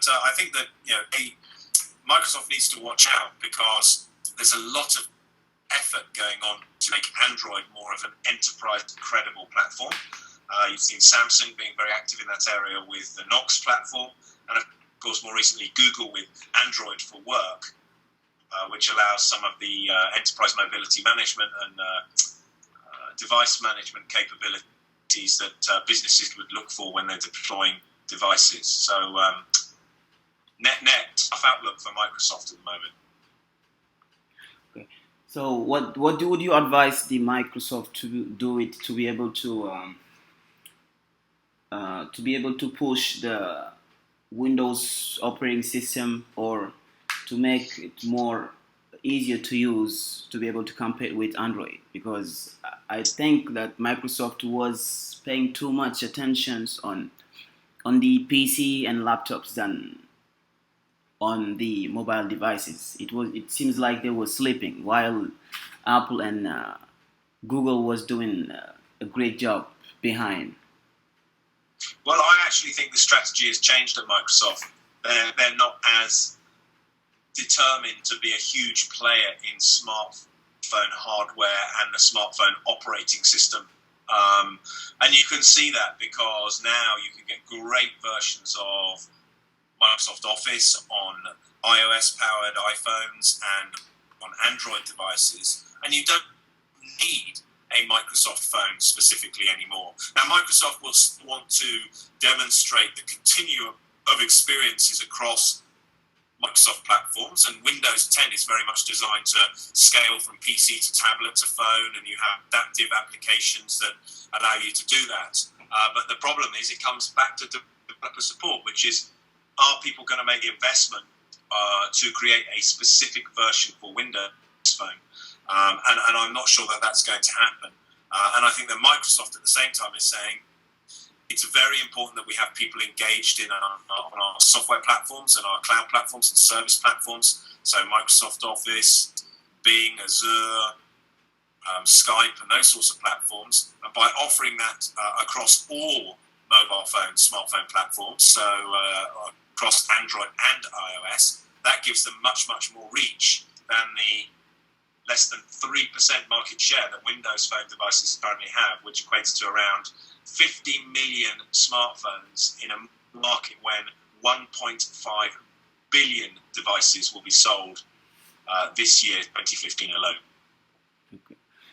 But I think that Microsoft needs to watch out, because there's a lot of effort going on to make Android more of an enterprise credible platform. You've seen Samsung being very active in that area with the Knox platform, and of course more recently Google with Android for Work, which allows some of the enterprise mobility management and device management capabilities that businesses would look for when they're deploying devices. So net tough outlook for Microsoft at the moment. Okay. So what would you advise the Microsoft to do it to be able to push the Windows operating system, or to make it more easier to use, to be able to compete with Android? Because I think that Microsoft was paying too much attention on the PC and laptops than on the mobile devices. It seems like they were sleeping while Apple and Google was doing a great job behind. Well, I actually think the strategy has changed at Microsoft. They're not as determined to be a huge player in smartphone hardware and the smartphone operating system. And you can see that because now you can get great versions of Microsoft Office on iOS-powered iPhones and on Android devices, and you don't need a Microsoft phone specifically anymore. Now, Microsoft will want to demonstrate the continuum of experiences across Microsoft platforms, and Windows 10 is very much designed to scale from PC to tablet to phone, and you have adaptive applications that allow you to do that. But the problem is it comes back to developer support, which is, are people going to make the investment to create a specific version for Windows Phone? And I'm not sure that that's going to happen. And I think that Microsoft at the same time is saying it's very important that we have people engaged on our software platforms and our cloud platforms and service platforms. So Microsoft Office, Bing, Azure, Skype, and those sorts of platforms. And by offering that across all mobile phone, smartphone platforms, so across Android and iOS, that gives them much, much more reach than the less than 3% market share that Windows Phone devices currently have, which equates to around 50 million smartphones in a market when 1.5 billion devices will be sold this year, 2015 alone.